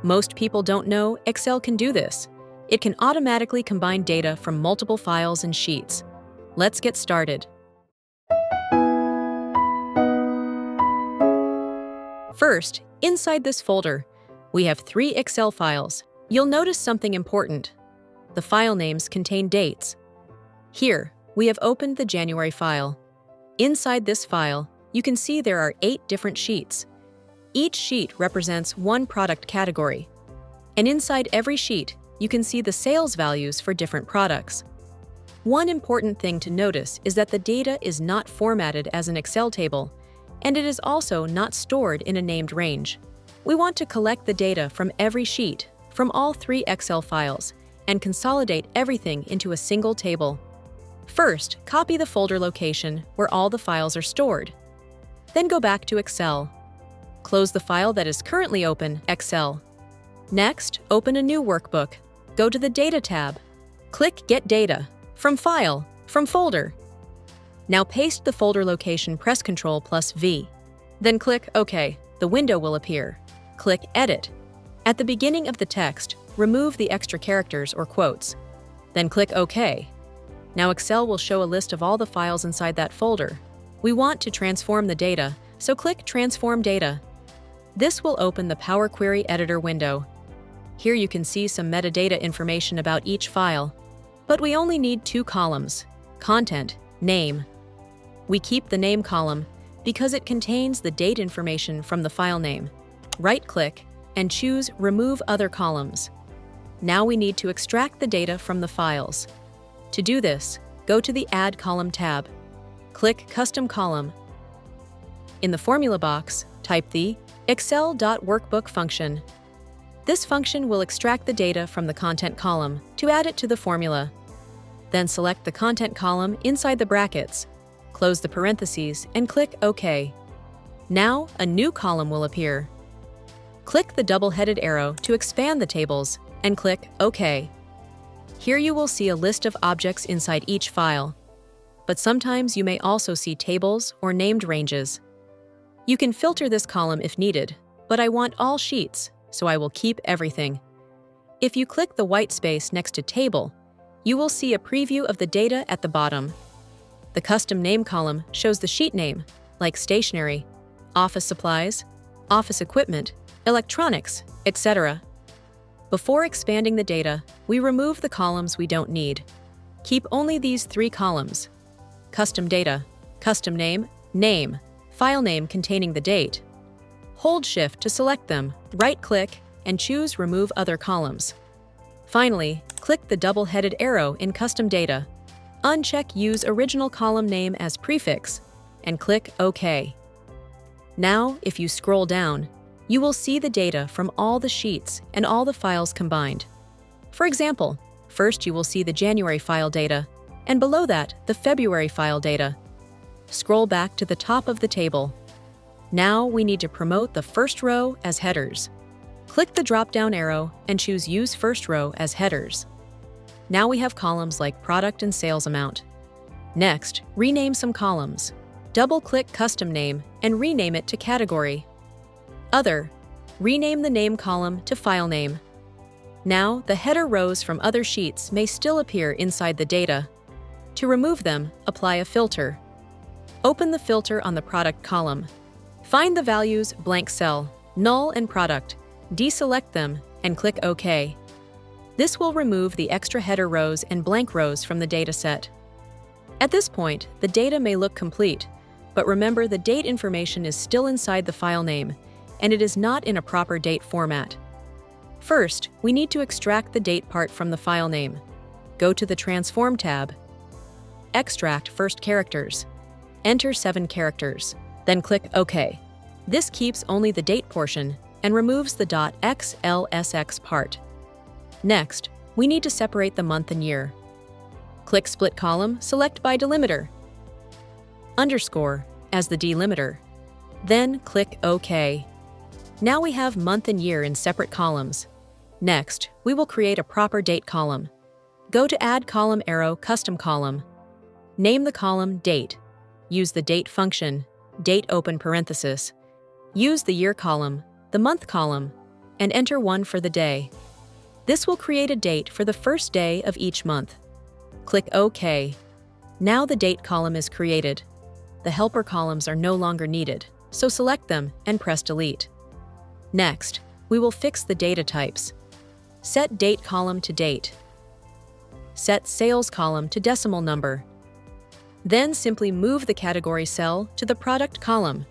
Most people don't know Excel can do this. It can automatically combine data from multiple files and sheets. Let's get started. First, inside this folder, we have 3 Excel files. You'll notice something important. The file names contain dates. Here, we have opened the January file. Inside this file, you can see there are 8 different sheets. Each sheet represents one product category. And inside every sheet, you can see the sales values for different products. One important thing to notice is that the data is not formatted as an Excel table, and it is also not stored in a named range. We want to collect the data from every sheet, from all 3 Excel files, and consolidate everything into a single table. First, copy the folder location where all the files are stored. Then go back to Excel. Close the file that is currently open, Excel. Next, open a new workbook. Go to the Data tab. Click Get Data, from File, from Folder. Now paste the folder location, press Ctrl+V. Then click OK. The window will appear. Click Edit. At the beginning of the text, remove the extra characters or quotes. Then click OK. Now Excel will show a list of all the files inside that folder. We want to transform the data, so click Transform Data. This will open the Power Query Editor window. Here you can see some metadata information about each file. But we only need 2 columns: Content, Name. We keep the Name column because it contains the date information from the file name. Right-click and choose Remove Other Columns. Now we need to extract the data from the files. To do this, go to the Add Column tab. Click Custom Column. In the formula box, type the Excel.Workbook function. This function will extract the data from the content column to add it to the formula. Then select the content column inside the brackets. Close the parentheses and click OK. Now, a new column will appear. Click the double-headed arrow to expand the tables and click OK. Here you will see a list of objects inside each file. But sometimes you may also see tables or named ranges. You can filter this column if needed, but I want all sheets, so I will keep everything. If you click the white space next to Table, you will see a preview of the data at the bottom. The Custom Name column shows the sheet name, like stationery, office supplies, office equipment, electronics, etc. Before expanding the data, we remove the columns we don't need. Keep only these 3 columns: Custom Data, Custom Name, Name, File name containing the date. Hold Shift to select them, right-click, and choose Remove Other Columns. Finally, click the double-headed arrow in Custom Data. Uncheck Use Original Column Name as Prefix, and click OK. Now, if you scroll down, you will see the data from all the sheets and all the files combined. For example, first you will see the January file data, and below that, the February file data. Scroll back to the top of the table. Now we need to promote the first row as headers. Click the drop-down arrow and choose Use First Row as Headers. Now we have columns like Product and Sales Amount. Next, rename some columns. Double-click Custom Name and rename it to Category. Other. Rename the Name column to File Name. Now, the header rows from other sheets may still appear inside the data. To remove them, apply a filter. Open the filter on the Product column. Find the values Blank Cell, Null, and Product. Deselect them and click OK. This will remove the extra header rows and blank rows from the dataset. At this point, the data may look complete, but remember the date information is still inside the file name, and it is not in a proper date format. First, we need to extract the date part from the file name. Go to the Transform tab. Extract first characters. Enter 7 characters, then click OK. This keeps only the date portion and removes the .xlsx part. Next, we need to separate the month and year. Click Split Column, select by Delimiter. Underscore as the delimiter. Then click OK. Now we have month and year in separate columns. Next, we will create a proper date column. Go to Add Column arrow, Custom Column. Name the column Date. Use the Date function, Date open parenthesis. Use the Year column, the Month column, and enter 1 for the day. This will create a date for the first day of each month. Click OK. Now the date column is created. The helper columns are no longer needed, so select them and press Delete. Next, we will fix the data types. Set date column to date. Set sales column to decimal number. Then simply move the category cell to the product column.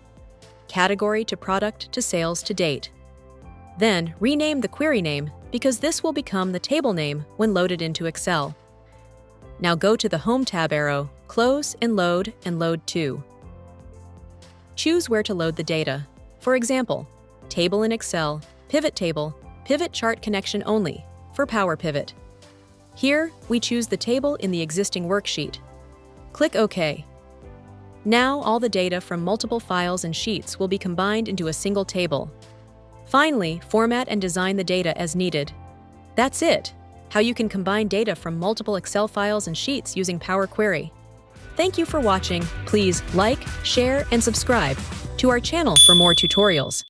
Category to product to sales to date. Then rename the query name because this will become the table name when loaded into Excel. Now go to the Home tab arrow, close and load to. Choose where to load the data. For example, Table in Excel, Pivot Table, Pivot Chart Connection Only for Power Pivot. Here, we choose the table in the existing worksheet. Click OK. Now all the data from multiple files and sheets will be combined into a single table. Finally, format and design the data as needed. That's it! How you can combine data from multiple Excel files and sheets using Power Query. Thank you for watching. Please like, share, and subscribe to our channel for more tutorials.